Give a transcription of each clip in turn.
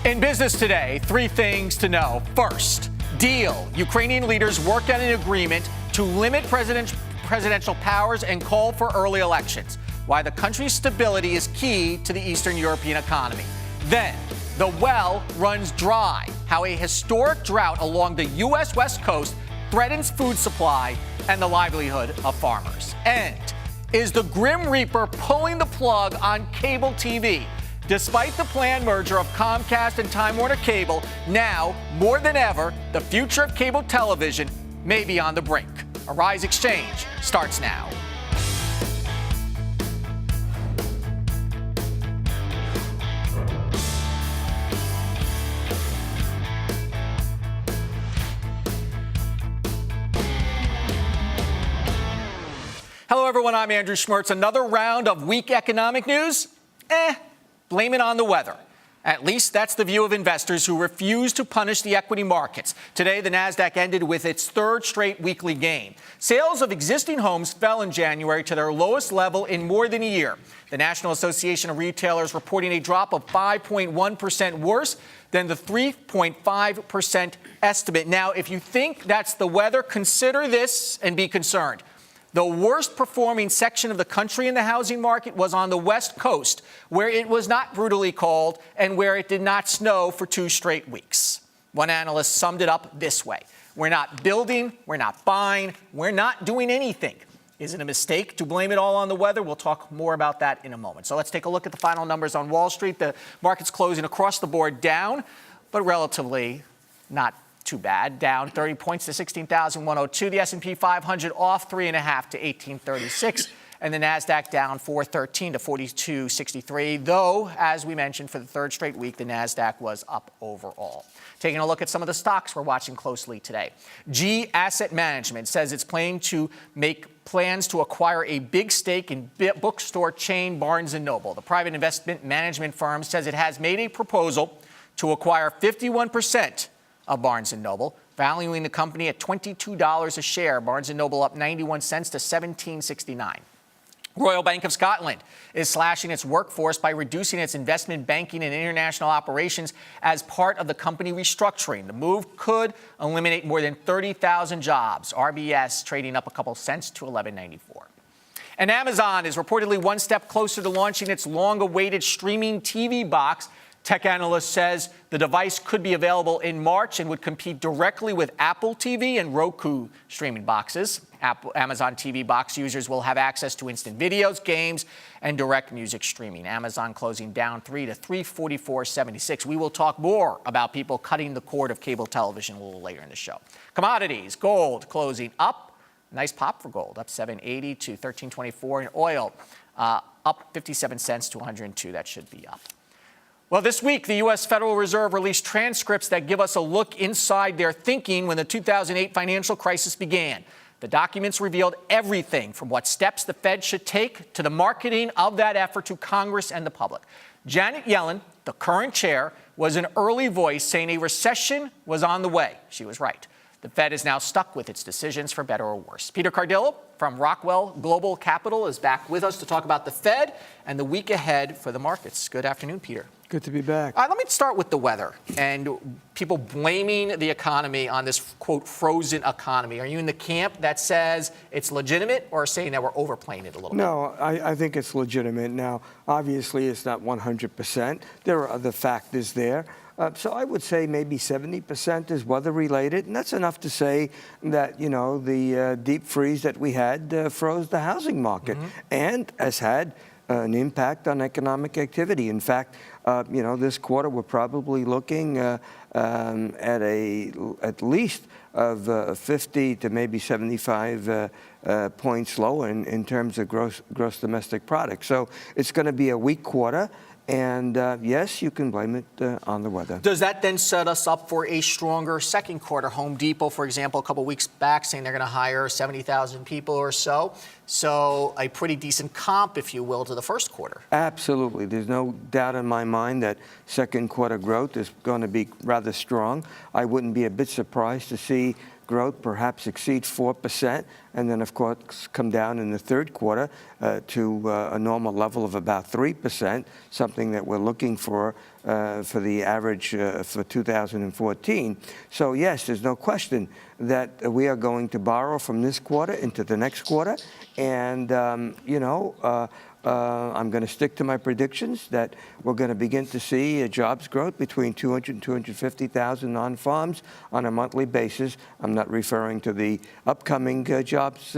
In business today, three things to know. First, deal. Ukrainian leaders worked out an agreement to limit presidential powers and call for early elections. Why the country's stability is key to the Eastern European economy. Then, the well runs dry. How a historic drought along the U.S. West Coast threatens food supply and the livelihood of farmers. And is the Grim Reaper pulling the plug on cable TV? Despite the planned merger of Comcast and Time Warner Cable, now, more than ever, the future of cable television may be on the brink. Arise Exchange starts now. Hello, everyone. I'm Andrew Schmertz. Another round of weak economic news? Blame it on the weather. At least that's the view of investors who refuse to punish the equity markets. Today, the Nasdaq ended with its third straight weekly gain. Sales of existing homes fell in January to their lowest level in more than a year. The National Association of Retailers reporting a drop of 5.1%, worse than the 3.5% estimate. Now, if you think that's the weather, consider this and be concerned. The worst performing section of the country in the housing market was on the West Coast, where it was not brutally cold and where it did not snow for 2 straight weeks. One analyst summed it up this way: we're not building, we're not buying, we're not doing anything. Is it a mistake to blame it all on the weather? We'll talk more about that in a moment. So let's take a look at the final numbers on Wall Street. The market's closing across the board down, but relatively not too bad, down 30 points to 16,102. The S&P 500 off 3.5 to 1836, and the Nasdaq down 413 to 4263. Though, as we mentioned, for the third straight week, the Nasdaq was up overall. Taking a look at some of the stocks we're watching closely today. G Asset Management says it's planning to make plans to acquire a big stake in bookstore chain Barnes & Noble. The private investment management firm says it has made a proposal to acquire 51% of Barnes & Noble, valuing the company at $22 a share. Barnes & Noble up 91 cents to $17.69. Royal Bank of Scotland is slashing its workforce by reducing its investment banking and international operations as part of the company restructuring. The move could eliminate more than 30,000 jobs. RBS trading up a couple cents to $11.94. And Amazon is reportedly one step closer to launching its long-awaited streaming TV box. Tech analyst says the device could be available in March and would compete directly with Apple TV and Roku streaming boxes. Amazon TV box users will have access to instant videos, games, and direct music streaming. Amazon closing down 3 to 344.76. We will talk more about people cutting the cord of cable television a little later in the show. Commodities, gold closing up. Nice pop for gold, up 780 to 1324. And oil up 57 cents to 102. That should be up. Well, this week, the U.S. Federal Reserve released transcripts that give us a look inside their thinking when the 2008 financial crisis began. The documents revealed everything from what steps the Fed should take to the marketing of that effort to Congress and the public. Janet Yellen, the current chair, was an early voice saying a recession was on the way. She was right. The Fed is now stuck with its decisions for better or worse. Peter Cardillo from Rockwell Global Capital is back with us to talk about the Fed and the week ahead for the markets. Good afternoon, Peter. Good to be back. Let me start with the weather and people blaming the economy on this, quote, frozen economy. Are you in the camp that says it's legitimate or saying that we're overplaying it a little bit? No, I think it's legitimate. Now, obviously, it's not 100%. There are other factors there. So I would say maybe 70% is weather-related, and that's enough to say that, you know, the deep freeze that we had froze the housing market and has had an impact on economic activity. In fact, you know, this quarter we're probably looking at least of 50 to maybe 75 points lower in terms of gross domestic product. So it's going to be a weak quarter. And yes, you can blame it on the weather. Does that then set us up for a stronger second quarter? Home Depot, for example, a couple weeks back saying they're going to hire 70,000 people or so. So a pretty decent comp, if you will, to the first quarter. Absolutely. There's no doubt in my mind that second quarter growth is going to be rather strong. I wouldn't be a bit surprised to see growth perhaps exceed 4%, and then, of course, come down in the third quarter to a normal level of about 3%, something that we're looking for the average for 2014. So, yes, there's no question that we are going to borrow from this quarter into the next quarter. And, I'm going to stick to my predictions that we're going to begin to see a jobs growth between 200 and 250,000 non-farms on a monthly basis. I'm not referring to the upcoming jobs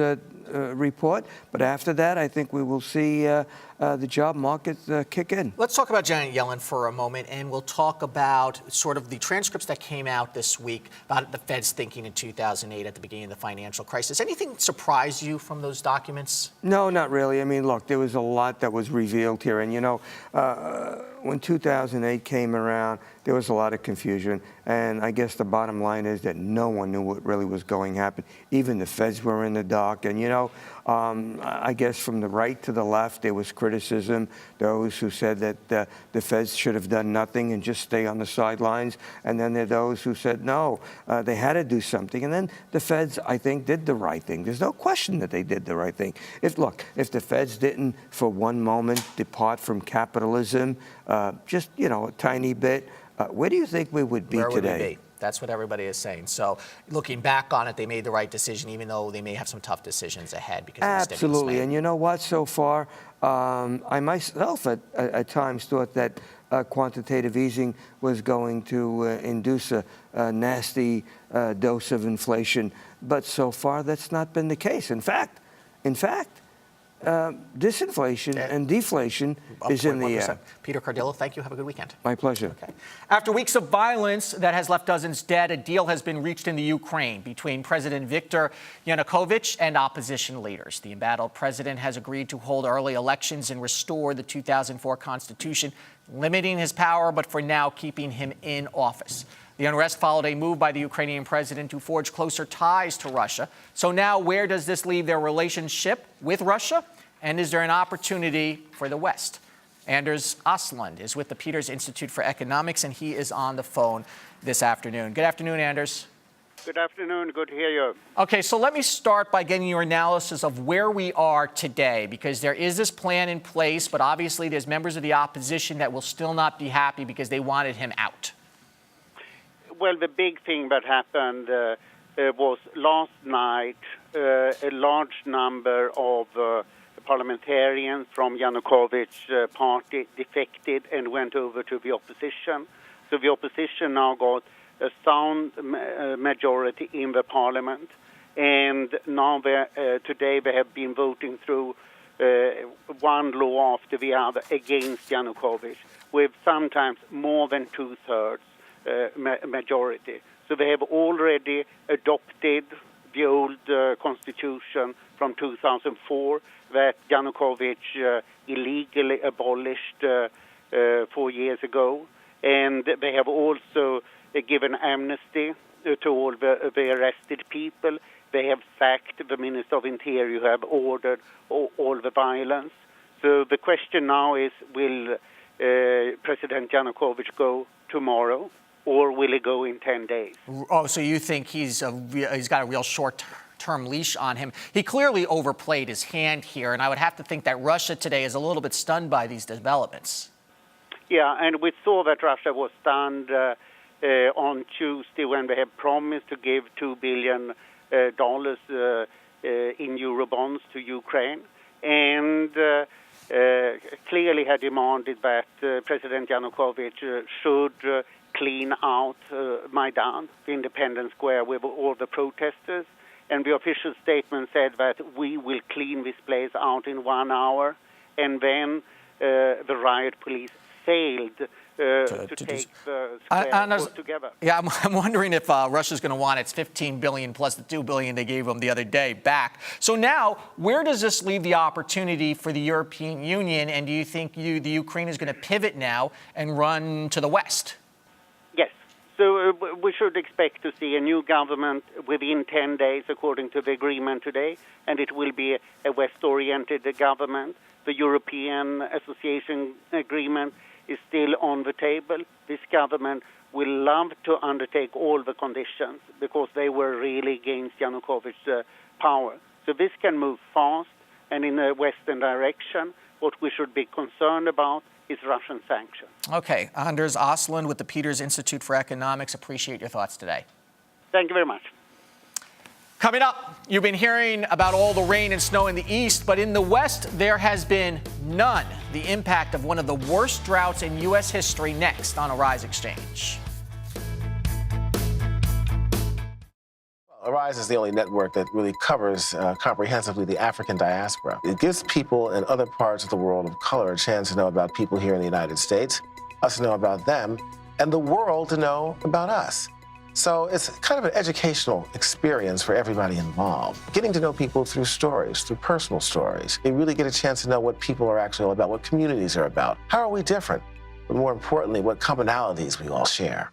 report, but after that, I think we will see the job market kick in. Let's talk about Janet Yellen for a moment, and we'll talk about sort of the transcripts that came out this week about the Fed's thinking in 2008 at the beginning of the financial crisis. Anything surprise you from those documents? No, not really. I mean, look, there was a lot that was revealed here. And, when 2008 came around, there was a lot of confusion. And I guess the bottom line is that no one knew what really was going to happen. Even the feds were in the dark. And, I guess from the right to the left, there was criticism. Those who said that the feds should have done nothing and just stay on the sidelines. And then there are those who said, no, they had to do something. And then the feds, I think, did the right thing. There's no question that they did the right thing. If the feds didn't for one moment depart from capitalism, just, a tiny bit, where do you think we would be today? Where would we be? That's what everybody is saying. So looking back on it, they made the right decision, even though they may have some tough decisions ahead because of the stimulus Absolutely. And you know what? So far, I myself at times thought that quantitative easing was going to induce a nasty dose of inflation. But so far, that's not been the case. In fact, disinflation and deflation is in the air. Peter Cardillo, thank you. Have a good weekend. My pleasure. Okay. After weeks of violence that has left dozens dead, a deal has been reached in the Ukraine between President Viktor Yanukovych and opposition leaders. The embattled president has agreed to hold early elections and restore the 2004 constitution, limiting his power, but for now keeping him in office. The unrest followed a move by the Ukrainian president to forge closer ties to Russia. So now where does this leave their relationship with Russia? And is there an opportunity for the West? Anders Åslund is with the Peters Institute for Economics, and he is on the phone this afternoon. Good afternoon, Anders. Good afternoon. Good to hear you. Okay, so let me start by getting your analysis of where we are today, because there is this plan in place, but obviously there's members of the opposition that will still not be happy because they wanted him out. Well, the big thing that happened was last night, a large number of parliamentarians from Yanukovych's party defected and went over to the opposition. So the opposition now got a sound majority in the parliament. And now today they have been voting through one law after the other against Yanukovych, with sometimes more than two-thirds majority. So they have already adopted the old constitution from 2004 that Yanukovych illegally abolished 4 years ago. And they have also given amnesty to all the arrested people. They have sacked the Minister of Interior, who have ordered all the violence. So the question now is, will President Yanukovych go tomorrow, or will he go in 10 days? Oh, so you think he's got a real short-term leash on him? He clearly overplayed his hand here, and I would have to think that Russia today is a little bit stunned by these developments. Yeah, and we saw that Russia was stunned on Tuesday when they had promised to give $2 billion in Eurobonds to Ukraine, and clearly had demanded that President Yanukovych should clean out Maidan, the Independence Square, with all the protesters. And the official statement said that we will clean this place out in 1 hour. And then the riot police failed to take the square altogether. Yeah, I'm wondering if Russia's going to want its $15 billion plus the $2 billion they gave them the other day back. So now, where does this leave the opportunity for the European Union? And do you think the Ukraine is going to pivot now and run to the West? Yes. So we should expect to see a new government within 10 days, according to the agreement today, and it will be a West-oriented government. The European Association Agreement is still on the table. This government will love to undertake all the conditions because they were really against Yanukovych's power. So this can move fast and in a Western direction. What we should be concerned about is Russian sanctions. Okay, Anders Åslund with the Peters Institute for Economics. Appreciate your thoughts today. Thank you very much. Coming up, you've been hearing about all the rain and snow in the east, but in the west, there has been none. The impact of one of the worst droughts in U.S. history next on Arise Exchange. Arise is the only network that really covers comprehensively the African diaspora. It gives people in other parts of the world of color a chance to know about people here in the United States, us to know about them, and the world to know about us. So it's kind of an educational experience for everybody involved. Getting to know people through stories, through personal stories. You really get a chance to know what people are actually all about, what communities are about. How are we different? But more importantly, what commonalities we all share.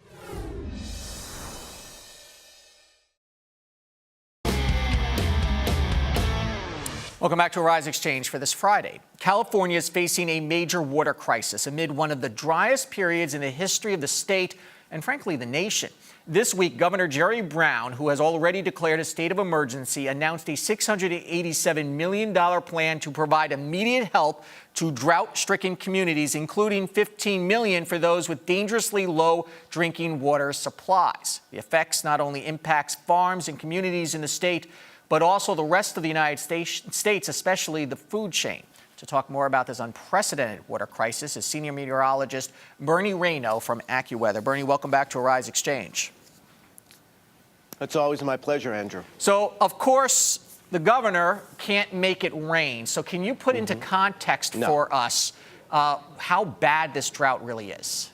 Welcome back to Arise Exchange for this Friday. California is facing a major water crisis amid one of the driest periods in the history of the state and, frankly, the nation. This week, Governor Jerry Brown, who has already declared a state of emergency, announced a $687 million plan to provide immediate help to drought-stricken communities, including $15 million for those with dangerously low drinking water supplies. The effects not only impacts farms and communities in the state, but also the rest of the United States, especially the food chain. To talk more about this unprecedented water crisis is senior meteorologist Bernie Rayno from AccuWeather. Bernie, welcome back to Arise Exchange. It's always my pleasure, Andrew. So, of course, the governor can't make it rain. So can you put into context for us how bad this drought really is?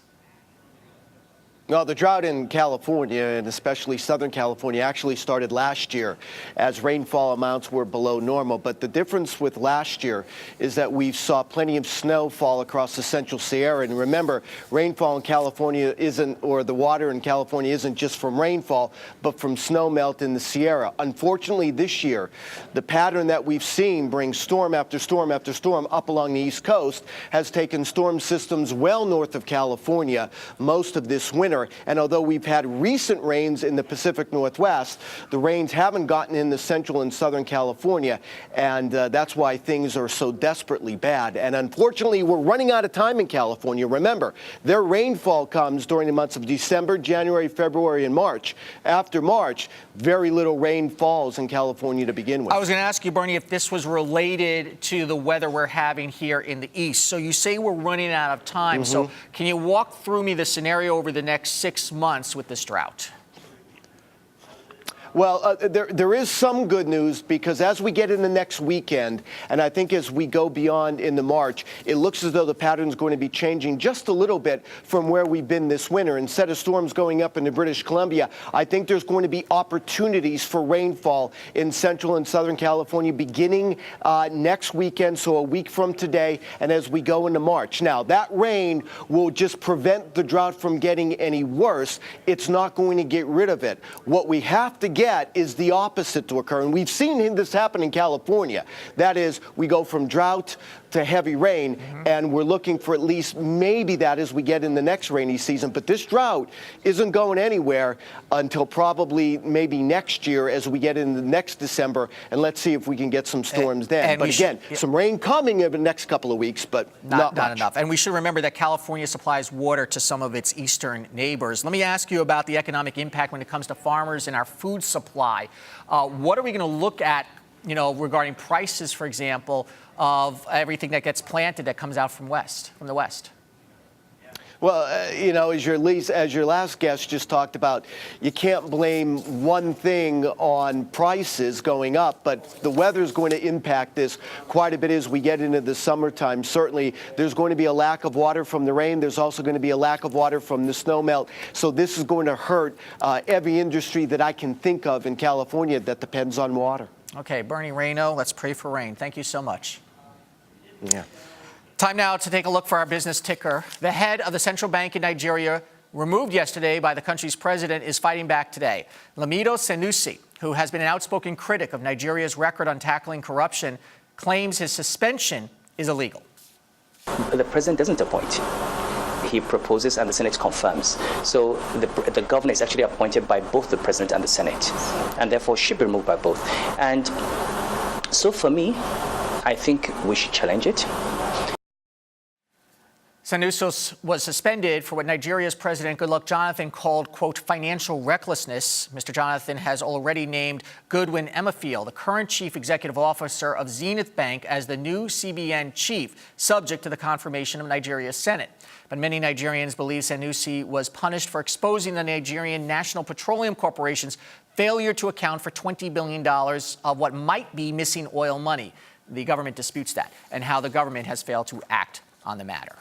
Well, the drought in California, and especially Southern California, actually started last year as rainfall amounts were below normal. But the difference with last year is that we saw plenty of snow fall across the Central Sierra. And remember, rainfall in California isn't, or the water in California isn't just from rainfall, but from snow melt in the Sierra. Unfortunately, this year, the pattern that we've seen bring storm after storm after storm up along the East Coast has taken storm systems well north of California most of this winter. And although we've had recent rains in the Pacific Northwest, the rains haven't gotten into Central and Southern California, and that's why things are so desperately bad. And unfortunately, we're running out of time in California. Remember, their rainfall comes during the months of December, January, February, and March. After March, very little rain falls in California to begin with. I was going to ask you, Bernie, if this was related to the weather we're having here in the East. So you say we're running out of time. So can you walk through me the scenario over the next 6 months with this drought? Well, there is some good news because as we get in the next weekend, and I think as we go beyond into March, it looks as though the pattern is going to be changing just a little bit from where we've been this winter. Instead of storms going up into British Columbia, I think there's going to be opportunities for rainfall in Central and Southern California beginning next weekend, so a week from today, and as we go into March. Now, that rain will just prevent the drought from getting any worse. It's not going to get rid of it. What we have to get is the opposite to occur. And we've seen this happen in California. That is, we go from drought to heavy rain, and we're looking for at least maybe that as we get in the next rainy season. But this drought isn't going anywhere until probably maybe next year as we get in the next December, and let's see if we can get some storms then. But again, some rain coming in the next couple of weeks, but not much. Enough. And we should remember that California supplies water to some of its eastern neighbors. Let me ask you about the economic impact when it comes to farmers and our food supply. What are we going to look at, regarding prices, for example, of everything that gets planted that comes out from the west? Well, as your last guest just talked about, you can't blame one thing on prices going up, but the weather is going to impact this quite a bit as we get into the summertime. Certainly, there's going to be a lack of water from the rain. There's also going to be a lack of water from the snow melt. So this is going to hurt every industry that I can think of in California that depends on water. Okay, Bernie Rayno, let's pray for rain. Thank you so much. Yeah. Time now to take a look for our business ticker. The head of the central bank in Nigeria, removed yesterday by the country's president, is fighting back today. Lamido Sanusi, who has been an outspoken critic of Nigeria's record on tackling corruption, claims his suspension is illegal. The president doesn't appoint. he proposes and the Senate confirms. So the governor is actually appointed by both the president and the Senate, and therefore should be removed by both. And so for me, I think we should challenge it. Sanusi was suspended for what Nigeria's President Goodluck Jonathan called, quote, financial recklessness. Mr. Jonathan has already named Goodwin Emefiele, the current chief executive officer of Zenith Bank, as the new CBN chief, subject to the confirmation of Nigeria's Senate. But many Nigerians believe Sanusi was punished for exposing the Nigerian National Petroleum Corporation's failure to account for $20 billion of what might be missing oil money. The government disputes that and how the government has failed to act on the matter.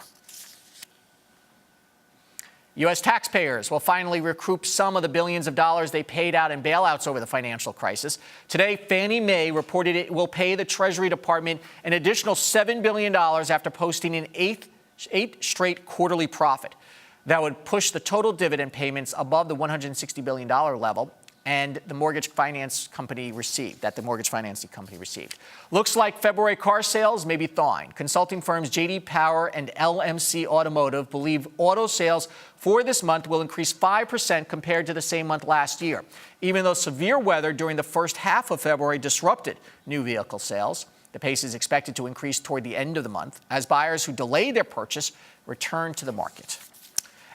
U.S. taxpayers will finally recoup some of the billions of dollars they paid out in bailouts over the financial crisis. Today, Fannie Mae reported it will pay the Treasury Department an additional $7 billion after posting an eighth straight quarterly profit. That would push the total dividend payments above the $160 billion level and the mortgage financing company received. Looks like February car sales may be thawing. Consulting firms J.D. Power and LMC Automotive believe auto sales for this month will increase 5% compared to the same month last year, even though severe weather during the first half of February disrupted new vehicle sales. The pace is expected to increase toward the end of the month as buyers who delayed their purchase return to the market.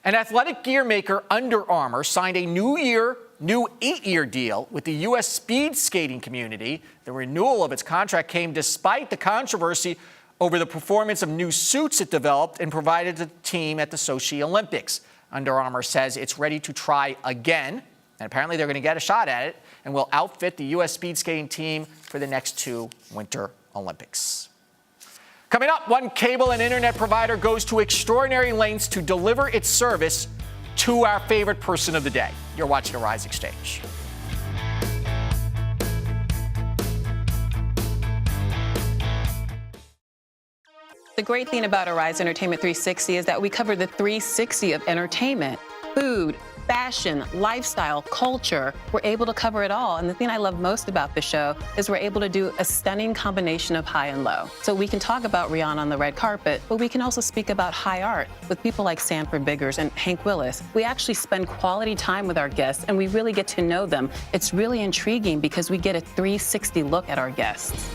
An athletic gear maker Under Armour signed a new 8-year deal with the U.S. speed skating community. The renewal of its contract came despite the controversy over the performance of new suits it developed and provided to the team at the Sochi Olympics. Under Armour says it's ready to try again, and apparently they're going to get a shot at it, and will outfit the U.S. speed skating team for the next 2 Winter Olympics. Coming up, one cable and internet provider goes to extraordinary lengths to deliver its service to our favorite person of the day. You're watching Arise Exchange. The great thing about Arise Entertainment 360 is that we cover the 360 of entertainment, food, fashion, lifestyle, culture. We're able to cover it all. And the thing I love most about the show is we're able to do a stunning combination of high and low. So we can talk about Rihanna on the red carpet, but we can also speak about high art with people like Sanford Biggers and Hank Willis. We actually spend quality time with our guests and we really get to know them. It's really intriguing because we get a 360 look at our guests.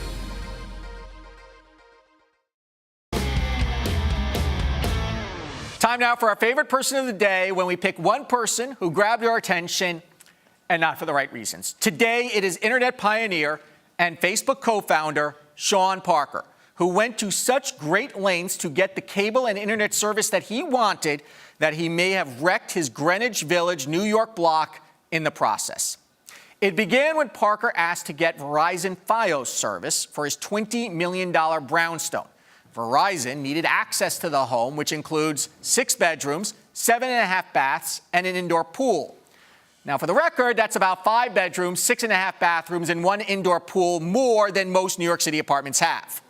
Time now for our favorite person of the day, when we pick one person who grabbed our attention and not for the right reasons. Today, it is internet pioneer and Facebook co-founder Sean Parker, who went to such great lengths to get the cable and internet service that he wanted that he may have wrecked his Greenwich Village, New York block in the process. It began when Parker asked to get Verizon Fios service for his $20 million brownstone. Verizon needed access to the home, which includes 6 bedrooms, 7.5 baths, and an indoor pool. Now, for the record, that's about 5 bedrooms, 6.5 bathrooms, and 1 indoor pool, more than most New York City apartments have.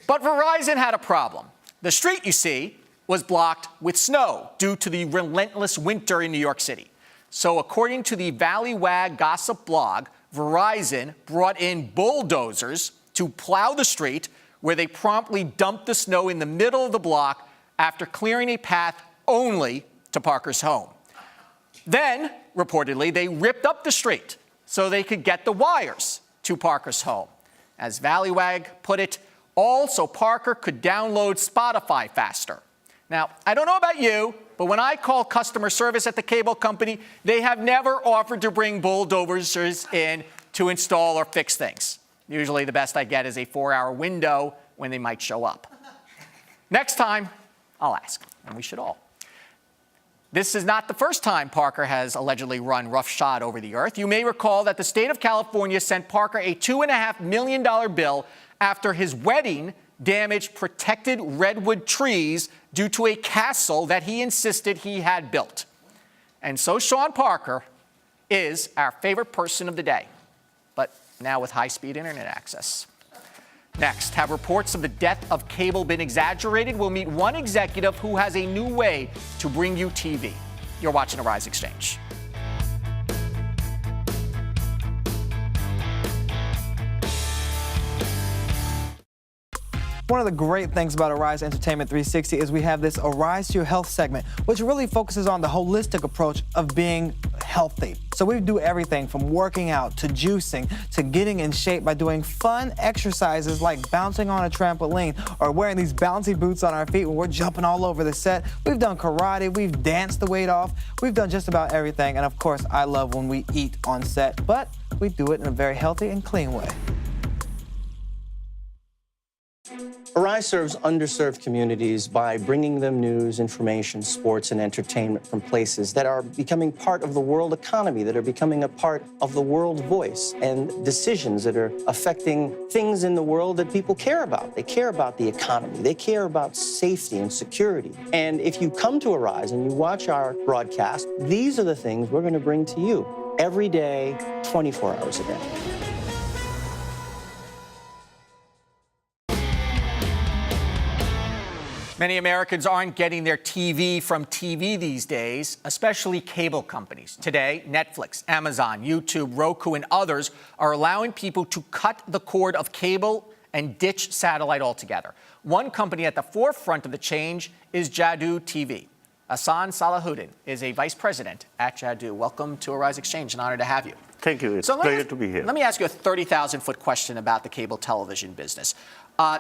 But Verizon had a problem. The street, you see, was blocked with snow due to the relentless winter in New York City. So according to the Valleywag gossip blog, Verizon brought in bulldozers to plow the street, where they promptly dumped the snow in the middle of the block after clearing a path only to Parker's home. Then, reportedly, they ripped up the street so they could get the wires to Parker's home. As Valleywag put it, all so Parker could download Spotify faster. Now, I don't know about you, but when I call customer service at the cable company, they have never offered to bring bulldozers in to install or fix things. Usually the best I get is a 4-hour window when they might show up. Next time, I'll ask, and we should all. This is not the first time Parker has allegedly run roughshod over the earth. You may recall that the state of California sent Parker a $2.5 million bill after his wedding damaged protected redwood trees due to a castle that he insisted he had built. And so Sean Parker is our favorite person of the day, but now with high-speed internet access. Next, have reports of the death of cable been exaggerated? We'll meet one executive who has a new way to bring you TV. You're watching Arise Exchange. One of the great things about Arise Entertainment 360 is we have this Arise to Your Health segment, which really focuses on the holistic approach of being healthy. So we do everything from working out to juicing to getting in shape by doing fun exercises like bouncing on a trampoline or wearing these bouncy boots on our feet when we're jumping all over the set. We've done karate, we've danced the weight off, we've done just about everything. And of course, I love when we eat on set, but we do it in a very healthy and clean way. Arise serves underserved communities by bringing them news, information, sports, and entertainment from places that are becoming part of the world economy, that are becoming a part of the world voice, and decisions that are affecting things in the world that people care about. They care about the economy. They care about safety and security. And if you come to Arise and you watch our broadcast, these are the things we're going to bring to you every day, 24 hours a day. Many Americans aren't getting their TV from TV these days, especially cable companies. Today, Netflix, Amazon, YouTube, Roku, and others are allowing people to cut the cord of cable and ditch satellite altogether. One company at the forefront of the change is Jadoo TV. Hassan Salahuddin is a vice president at Jadoo. Welcome to Arise Xchange. An honor to have you. Thank you. It's a pleasure to be here. Let me ask you a 30,000-foot question about the cable television business.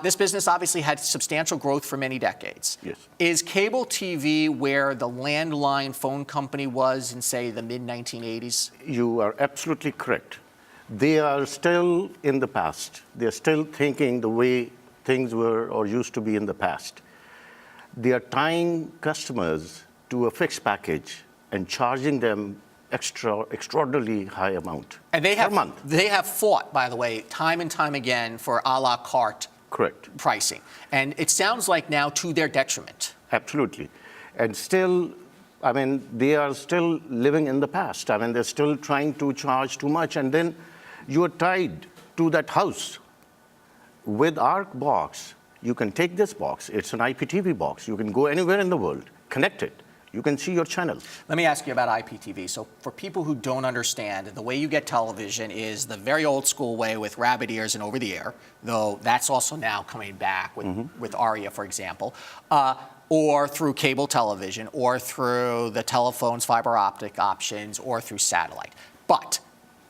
This business obviously had substantial growth for many decades. Yes. Is cable TV where the landline phone company was in, say, the mid-1980s? You are absolutely correct. They are still in the past. They're still thinking the way things were or used to be in the past. They are tying customers to a fixed package and charging them extraordinarily high amount And they have, per month. They have fought, by the way, time and time again for a la carte Correct. pricing. And it sounds like now to their detriment. Absolutely. And still, I mean, they are still living in the past. I mean, they're still trying to charge too much. And then you are tied to that house. With our box, you can take this box. It's an IPTV box. You can go anywhere in the world, connect it. You can see your channels. Let me ask you about IPTV. So for people who don't understand, the way you get television is the very old school way with rabbit ears and over the air, though that's also now coming back with Aria, for example, or through cable television, or through the telephone's fiber optic options, or through satellite. But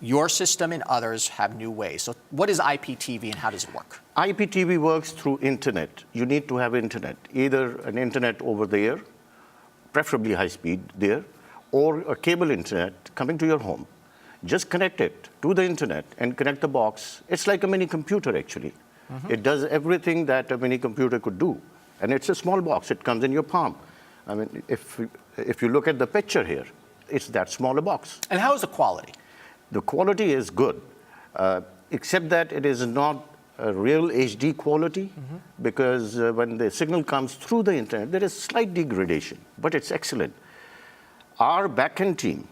your system and others have new ways. So what is IPTV and how does it work? IPTV works through internet. You need to have internet, either an internet over the air, preferably high speed there, or a cable internet coming to your home. Just connect it to the internet and connect the box. It's like a mini computer, actually. It does everything that a mini computer could do. And it's a small box. It comes in your palm. I mean, if you look at the picture here, it's that smaller box. And how is the quality? The quality is good, except that it is not a real HD quality, because when the signal comes through the internet, there is slight degradation, but it's excellent. Our backend team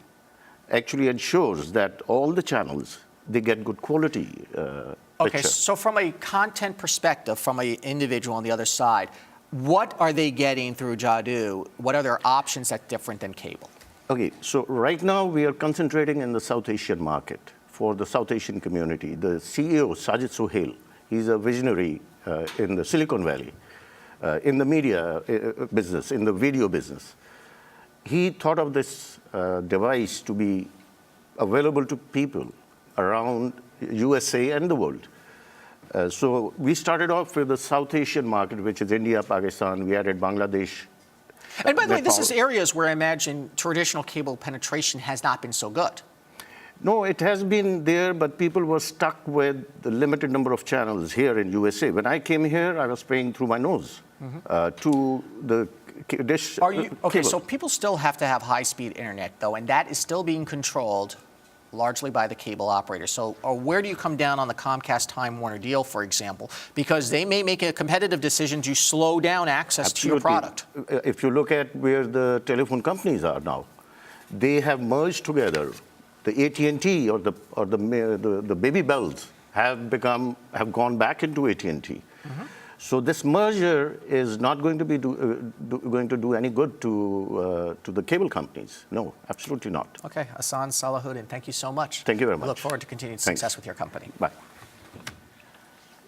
actually ensures that all the channels, they get good quality Okay, picture. so from a content perspective, from an individual on the other side, what are they getting through Jadoo? What are their options that's different than cable? Okay, so right now we are concentrating in the South Asian market for the South Asian community. The CEO, Sajid Sohail, he's a visionary in the Silicon Valley, in the media business, in the video business. He thought of this device to be available to people around USA and the world. So we started off with the South Asian market, which is India, Pakistan. We added Bangladesh. And by the way, this is areas where I imagine traditional cable penetration has not been so good. No, it has been there, but people were stuck with the limited number of channels here in USA. When I came here, I was paying through my nose to the dish. Okay, cable. so people still have to have high-speed internet, though, and that is still being controlled largely by the cable operator. So where do you come down on the Comcast-Time Warner deal, for example? Because they may make a competitive decision to slow down access to your product. If you look at where the telephone companies are now, they have merged together. The AT&T or the baby bells have gone back into AT&T. So this merger is not going to be going to do any good to the cable companies. No, absolutely not. Okay, Hassan Salahuddin, thank you so much. Thank you very much. We look forward to continued success with your company. Bye.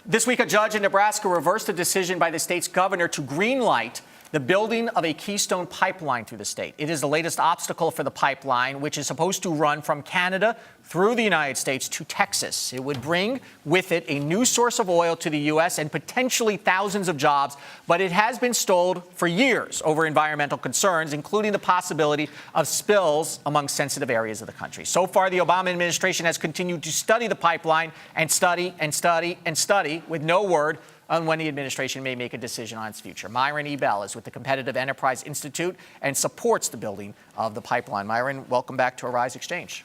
This week, a judge in Nebraska reversed a decision by the state's governor to greenlight the building of a Keystone pipeline through the state. It is the latest obstacle for the pipeline, which is supposed to run from Canada through the United States to Texas. It would bring with it a new source of oil to the U.S. and potentially thousands of jobs, but it has been stalled for years over environmental concerns, including the possibility of spills among sensitive areas of the country. So far, the Obama administration has continued to study the pipeline and study and study and study with no word on when the administration may make a decision on its future. Myron Ebell is with the Competitive Enterprise Institute and supports the building of the pipeline. Myron, welcome back to Arise Exchange.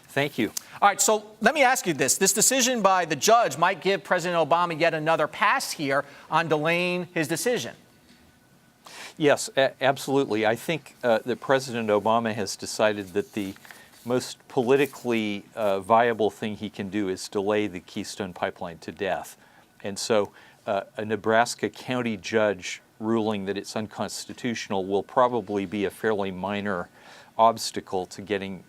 Thank you. All right, so let me ask you this. This decision by the judge might give President Obama yet another pass here on delaying his decision. Yes, absolutely. I think that President Obama has decided that the most politically viable thing he can do is delay the Keystone pipeline to death. And so a Nebraska county judge ruling that it's unconstitutional will probably be a fairly minor obstacle to getting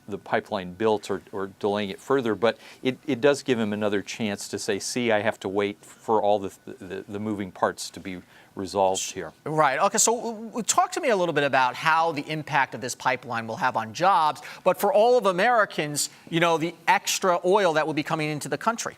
the pipeline built or delaying it further. But it does give him another chance to say, see, I have to wait for all the moving parts to be resolved here. Right. Okay, so talk to me a little bit about how the impact of this pipeline will have on jobs, but for all of Americans, you know, the extra oil that will be coming into the country.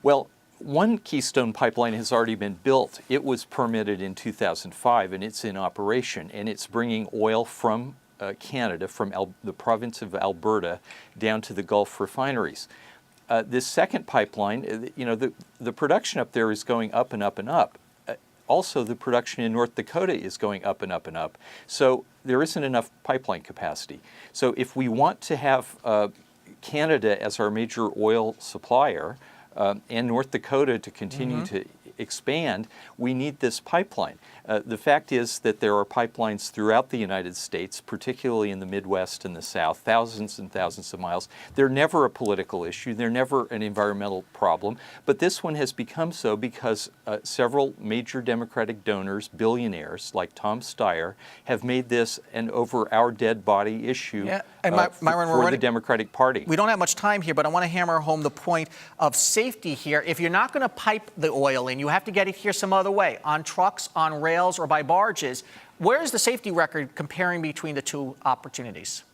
Well, one Keystone pipeline has already been built. It was permitted in 2005, and it's in operation, and it's bringing oil from Canada, from the province of Alberta, down to the Gulf refineries. This second pipeline, you know, the production up there is going up and up and up. Also, the production in North Dakota is going up and up and up. So there isn't enough pipeline capacity. So if we want to have Canada as our major oil supplier, and North Dakota to continue to expand, we need this pipeline. The fact is that there are pipelines throughout the United States, particularly in the Midwest and the South, thousands and thousands of miles. They're never a political issue. They're never an environmental problem. But this one has become so because several major Democratic donors, billionaires like Tom Steyer, have made this an over our dead body issue Myron, for the Democratic Party. We don't have much time here, but I want to hammer home the point of safety here. If you're not going to pipe the oil in, you have to get it here some other way, on trucks, on rails, or by barges. Where is the safety record comparing between the two opportunities?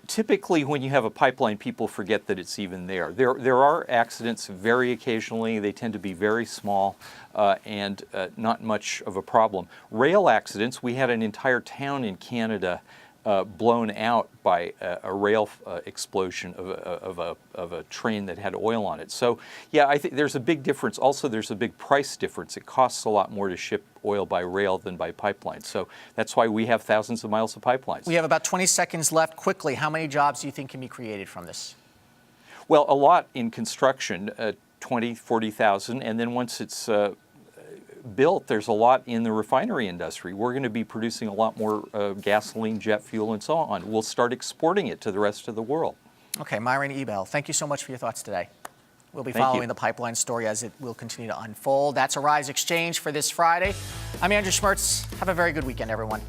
Typically, when you have a pipeline, people forget that it's even there. There are accidents very occasionally. They tend to be very small and not much of a problem. Rail accidents, we had an entire town in Canada blown out by a rail explosion of a train that had oil on it. So, yeah, I think there's a big difference. Also, there's a big price difference. It costs a lot more to ship oil by rail than by pipeline. So that's why we have thousands of miles of pipelines. We have about 20 seconds left. Quickly, how many jobs do you think can be created from this? Well, a lot in construction, 20, 40,000. And then once it's built, there's a lot in the refinery industry. We're going to be producing a lot more gasoline, jet fuel, and so on. We'll start exporting it to the rest of the world. Okay, Myron Ebell, thank you so much for your thoughts today. We'll be following the pipeline story as it will continue to unfold. That's Arise Exchange for this Friday. I'm Andrew Schmertz. Have a very good weekend, everyone.